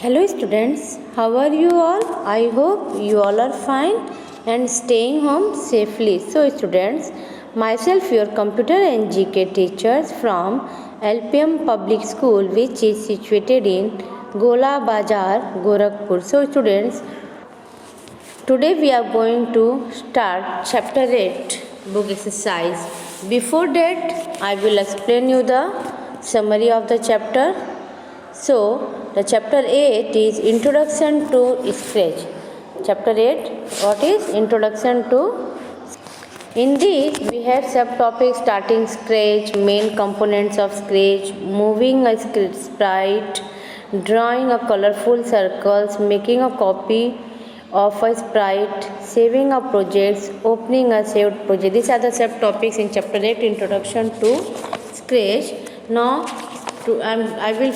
Hello students, how are you all? I hope you all are fine and staying home safely. So students, myself your computer and GK teachers from LPM Public School which is situated in Gola Bazar, Gorakhpur. So students, today we are going to start chapter 8 book exercise. Before that, I will explain you the summary of the chapter. So, the chapter 8 is Introduction to Scratch. Chapter 8, what is Introduction to? In this, we have subtopics starting Scratch, main components of Scratch, moving a sprite, drawing a colorful circles, making a copy of a sprite, saving a project, opening a saved project. These are the subtopics in chapter 8, Introduction to Scratch. Now, I will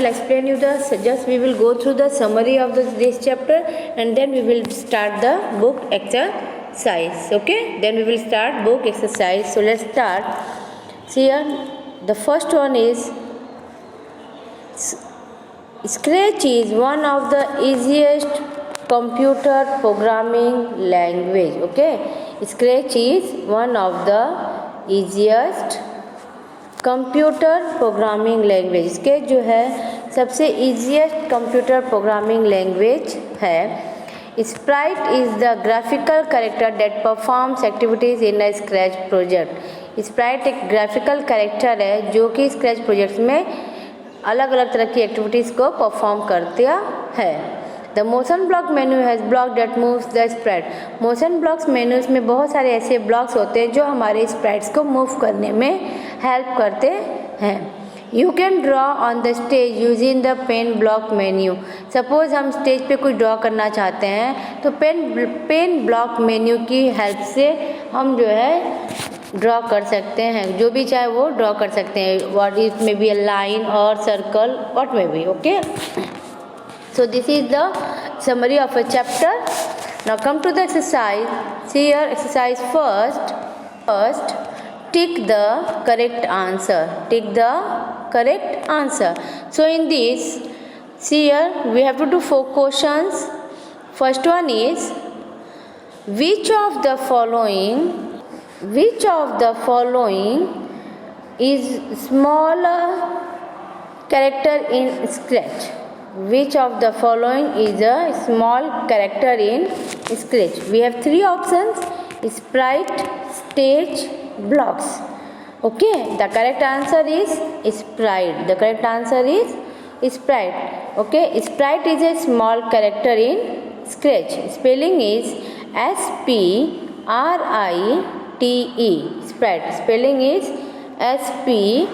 explain you we will go through the summary of this chapter and then we will start the book exercise. Okay, then we will start book exercise. So let's start. See here, the first one is Scratch is one of the easiest computer programming language. Okay, Scratch is one of the easiest computer programming language इसके जो है सबसे easiest computer programming language है। Sprite is the graphical character that performs activities in a scratch project. Sprite एक graphical character है जो कि scratch project में अलग अलग तरह की एक्टिविटीज़ को परफॉर्म करता है। The motion block menu has block that moves the sprite. Motion blocks menus में बहुत सारे ऐसे ब्लॉक्स होते हैं जो हमारे स्प्राइट्स को मूव करने में हेल्प करते हैं। You can draw on the stage using the pen block menu. Suppose हम स्टेज पे कुछ ड्रॉ करना चाहते हैं तो पेन ब्लॉक मेन्यू की हेल्प से हम जो है ड्रॉ कर सकते हैं, जो भी चाहे वो ड्रॉ कर सकते हैं। What it may be a line और circle what may be. Okay, so this is the summary of a chapter. Now come to the exercise. See here, exercise first tick the correct answer. Tick the correct answer. So in this, see here, we have to do 4 questions. First one is which of the following is smaller character in Scratch? Which of the following is a small character in Scratch? We have 3 options: sprite, stage, blocks. Okay, the correct answer is sprite. The correct answer is sprite. Okay, sprite is a small character in Scratch. Spelling is S-P-R-I-T-E. Sprite. Spelling is S-P-R-I-T-E.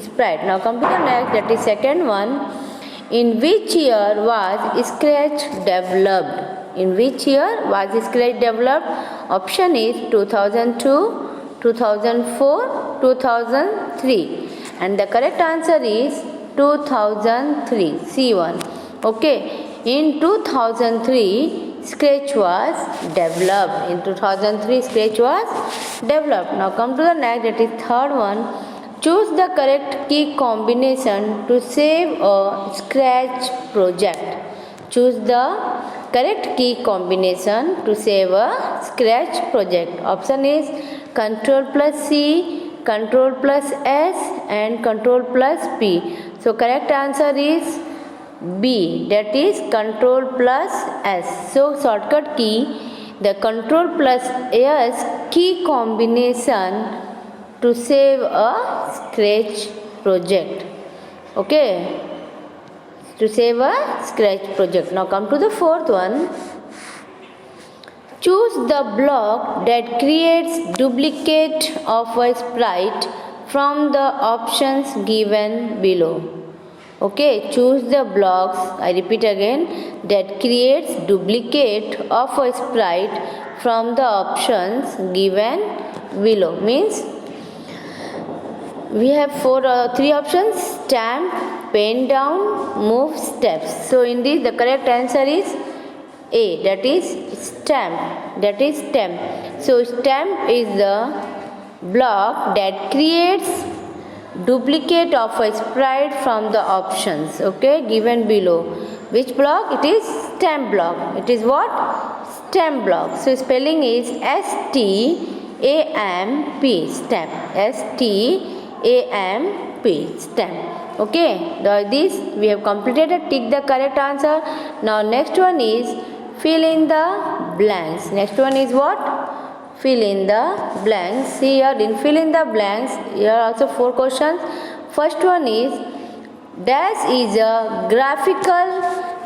Sprite. Now come to the next, that is second one. In which year was Scratch developed? In which year was Scratch developed? Option is 2002, 2004, 2003. And the correct answer is 2003. C1. Okay. In 2003, Scratch was developed. In 2003, Scratch was developed. Now come to the next, that is third one. Choose the correct key combination to save a Scratch project. Choose the correct key combination to save a Scratch project. Option is Ctrl+C, Ctrl+S and Ctrl+P. So correct answer is B, that is Ctrl+S. So shortcut key, the Ctrl+S key combination to save a Scratch project. Okay, to save a Scratch project. Now come to the fourth one. Choose the block that creates duplicate of a sprite from the options given below. Okay, choose the blocks, I repeat again, that creates duplicate of a sprite from the options given below. Means we have 3 options: stamp, pen down, move, steps. So in this the correct answer is A, that is stamp. That is stamp. So stamp is the block that creates duplicate of a sprite from the options, okay, given below. Which block? It is stem block. It is what? Stem block. So spelling is STAMP, stem. STAMP, stem. Okay, this we have completed. Tick the correct answer. Now next one is fill in the blanks. Next one is what? Fill in the blanks. See here, in fill in the blanks, here are also 4 questions. First one is, dash is a graphical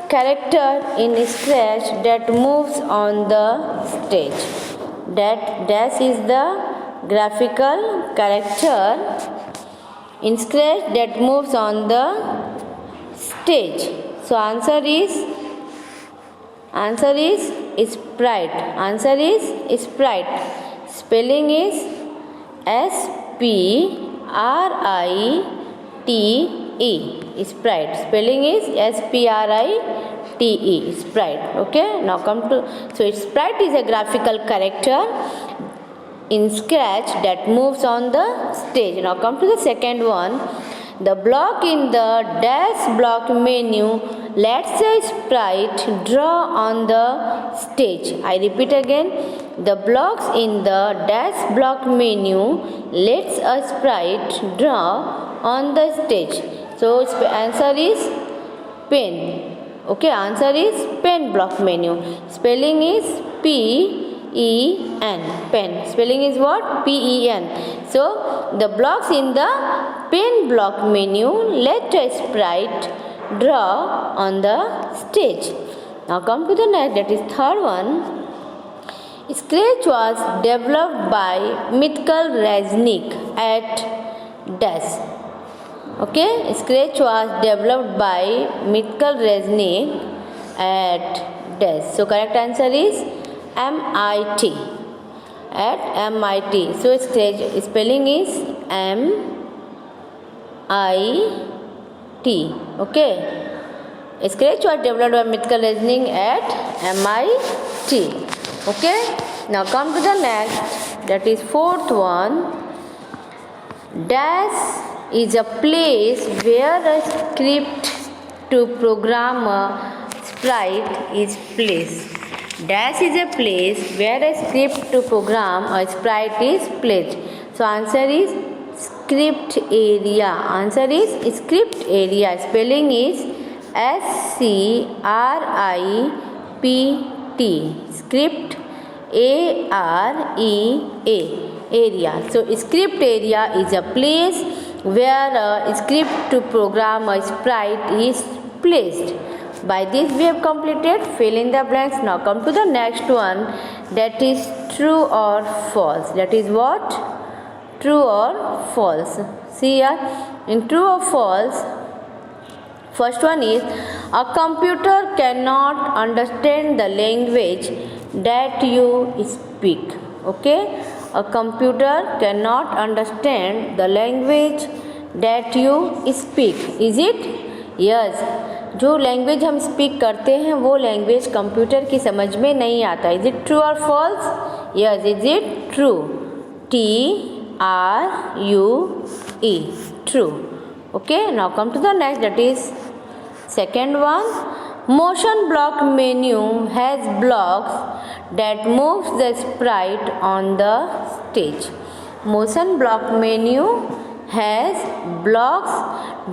character in Scratch that moves on the stage. That dash is the graphical character in Scratch that moves on the stage. So answer is sprite. Answer is sprite. Spelling is SPRITE. Sprite. Spelling is SPRITE. Sprite. Okay. Now come to, so sprite is a graphical character in Scratch that moves on the stage. Now come to the second one. The block in the dash block menu lets a sprite draw on the stage. I repeat again. The blocks in the dash block menu lets a sprite draw on the stage. So answer is pen. Okay, answer is pen block menu. Spelling is PEN. Pen. Spelling is what? PEN. So the blocks in the pen block menu let a sprite draw on the stage. Now come to the next, that is third one. Scratch was developed by Mitkal Reznik at dash. Okay, Scratch was developed by Mitkal Reznik at dash. So correct answer is MIT. At MIT. So Scratch spelling is MIT. Okay. Scratch was developed by Mitkal Reznik at MIT. Okay. Now come to the next. That is fourth one. Dash is a place where a script to program a sprite is placed. Dash is a place where a script to program a sprite is placed. So answer is script area. Answer is script area. Spelling is SCRIPT. Script AREA. Area. So script area is a place where a script to program a sprite is placed. By this we have completed fill in the blanks. Now come to the next one, that is true or false. That is what? True or false. See here, in true or false, first one is, a computer cannot understand the language that you speak. Okay, a computer cannot understand the language that you speak. Is it? Yes. जो language हम speak करते हैं वो language computer की समझ में नहीं आता. इज इट ट्रू और false? Yes. Is it true? TRUE. True. Okay. Now come to the next, that is second one. Motion block menu has blocks that moves the sprite on the stage. Motion block menu has blocks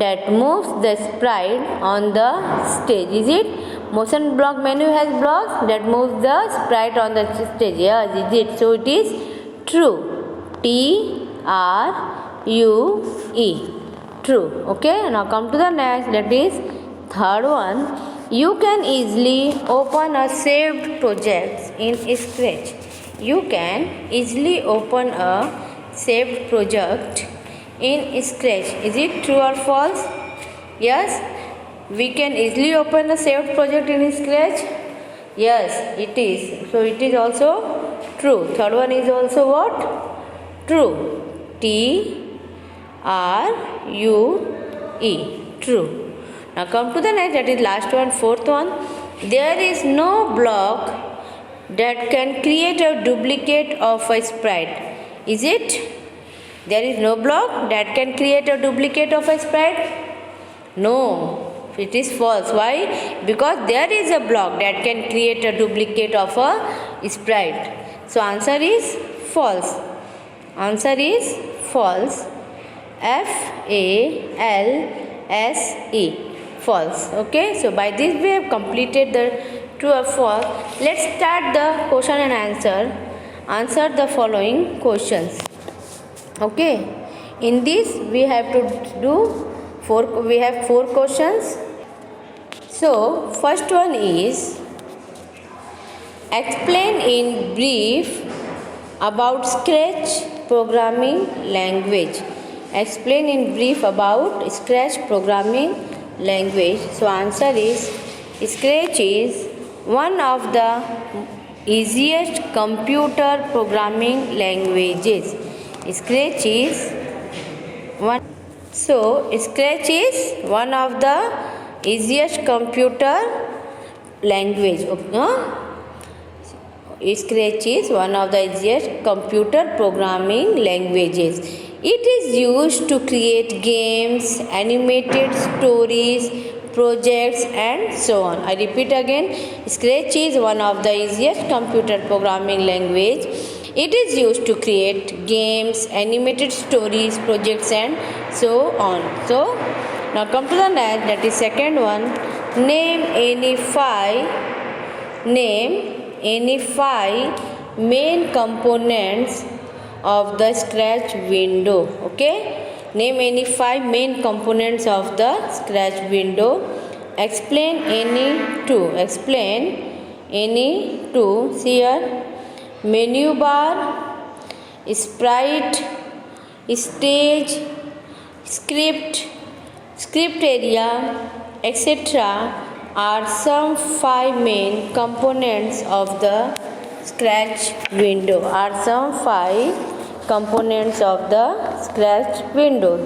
that moves the sprite on the stage. Is it? Motion block menu has blocks that moves the sprite on the stage. Yes, is it? So it is true. TRUE. True. Okay. Now come to the next. That is third one. You can easily open a saved project in Scratch. You can easily open a saved project in Scratch. Is it true or false? Yes, we can easily open a saved project in Scratch. Yes, it is. So it is also true. Third one is also what? True. TRUE. True. Now come to the next, that is last one, fourth one. There is no block that can create a duplicate of a sprite. Is it? There is no block that can create a duplicate of a sprite? No, it is false. Why? Because there is a block that can create a duplicate of a sprite. So answer is false. Answer is false. False. False. Okay. So by this we have completed the true or false. Let's start the question and answer. Answer the following questions. Okay. In this we have to do we have 4 questions. So first one is, explain in brief about Scratch programming language. Explain in brief about Scratch programming language. So answer is, Scratch is one of the easiest computer programming languages. Scratch is one. So Scratch is one of the easiest computer language. Scratch is one of the easiest computer programming languages. It is used to create games, animated stories, projects and so on. I repeat again, Scratch is one of the easiest computer programming language. It is used to create games, animated stories, projects and so on. So now come to the next, that is second one. Name any five main components of the Scratch window. Okay, name any 5 main components of the Scratch window. Explain any two. See here, menu bar, sprite, stage, script area, etc. are some 5 main components of the Scratch window.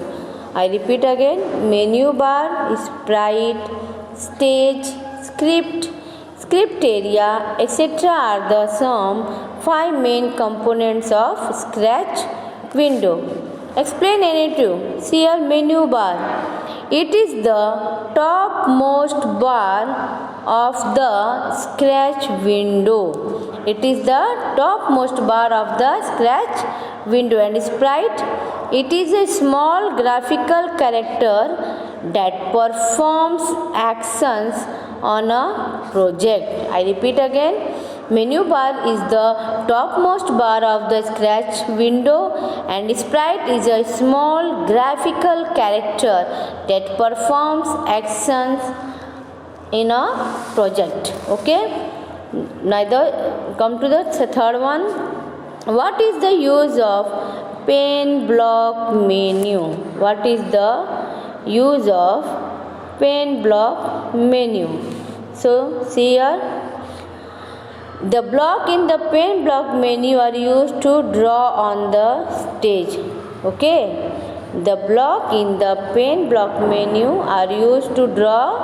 I repeat again, menu bar, sprite, stage, script area, etc. are the some 5 main components of Scratch window. Explain any two. See here, menu bar. It is the topmost bar of the Scratch window. It is the topmost bar of the Scratch window. And sprite, it is a small graphical character that performs actions on a project. I repeat again, menu bar is the topmost bar of the Scratch window, and sprite is a small graphical character that performs actions in a project. Okay. Come to the third one. What is the use of pen block menu? What is the use of pen block menu? So see here, the block in the pen block menu are used to draw on the stage. Okay, the block in the pen block menu are used to draw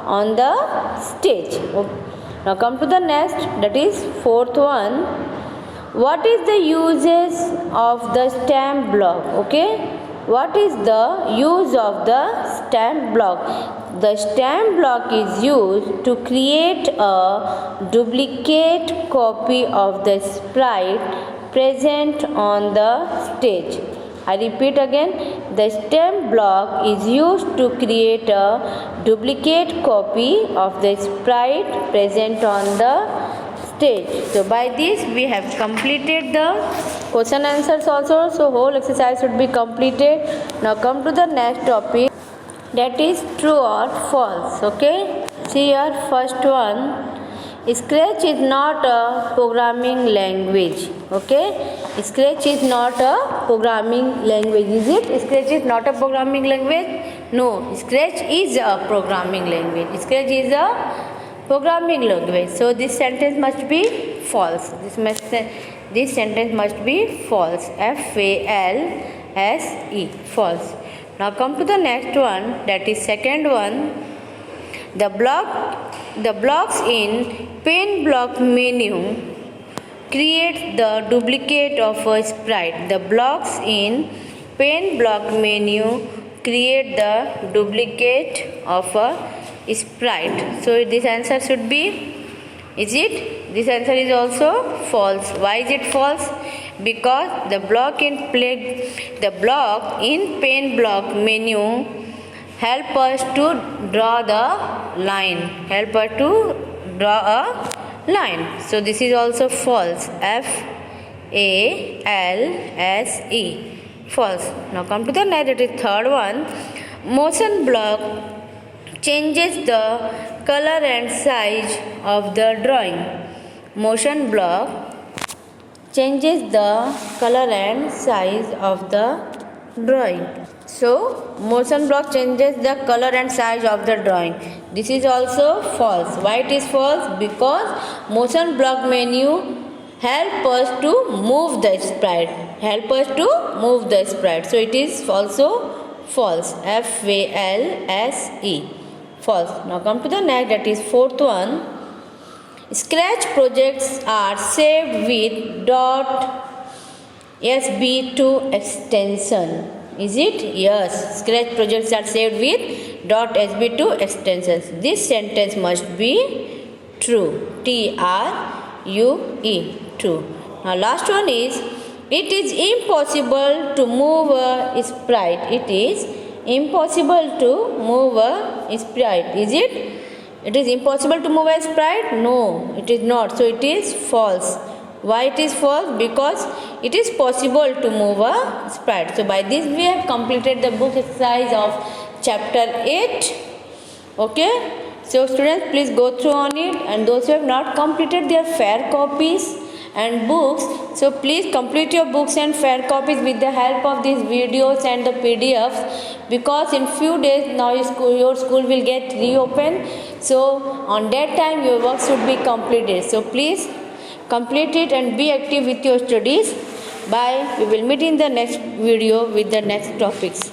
on the stage. Okay. Now come to the next, that is fourth one. What is the uses of the stamp block? Okay, what is the use of the stamp block? The stamp block is used to create a duplicate copy of the sprite present on the stage. I repeat again, the stamp block is used to create a duplicate copy of the sprite present on the stage. So by this we have completed the question answers also. So whole exercise should be completed. Now come to the next topic, that is true or false. Okay, see here, first one. Scratch is not a programming language. Okay, Scratch is not a programming language. Is it? Scratch is not a programming language? No, Scratch is a programming language. Scratch is a programming language. So this sentence must be false. This sentence must be false. False. False. Now come to the next one, that is second one. The blocks in pen block menu create the duplicate of a sprite. The blocks in Paint block menu create the duplicate of a sprite. So this answer should be, is it? This answer is also false. Why is it false? Because the block in paint block menu help us to draw the line. Help us to draw a line. So this is also false. F-A-L-S-E. False. Now come to the next, that is third one. Motion block changes the color and size of the drawing. Motion block changes the color and size of the drawing. So motion block changes the color and size of the drawing. This is also false. Why it is false? Because motion block menu help us to move the sprite. Help us to move the sprite. So it is also false. F-A-L-S-E. False. Now come to the next, that is fourth one. Scratch projects are saved with .sb2 extension. Is it? Yes. Scratch projects are saved with .sb2 extensions. This sentence must be true. T-R-U-E. True. Now last one is, it is impossible to move a sprite. It is impossible to move a sprite. Is it? It is impossible to move a sprite? No, it is not. So it is false. Why it is false? Because it is possible to move a sprite. So by this we have completed the book exercise of chapter 8. Okay. So students, please go through on it, and those who have not completed their fair copies and books, so please complete your books and fair copies with the help of these videos and the PDFs, because in few days now your school will get reopened. So on that time your work should be completed. So please complete it and be active with your studies. Bye. We will meet in the next video with the next topics.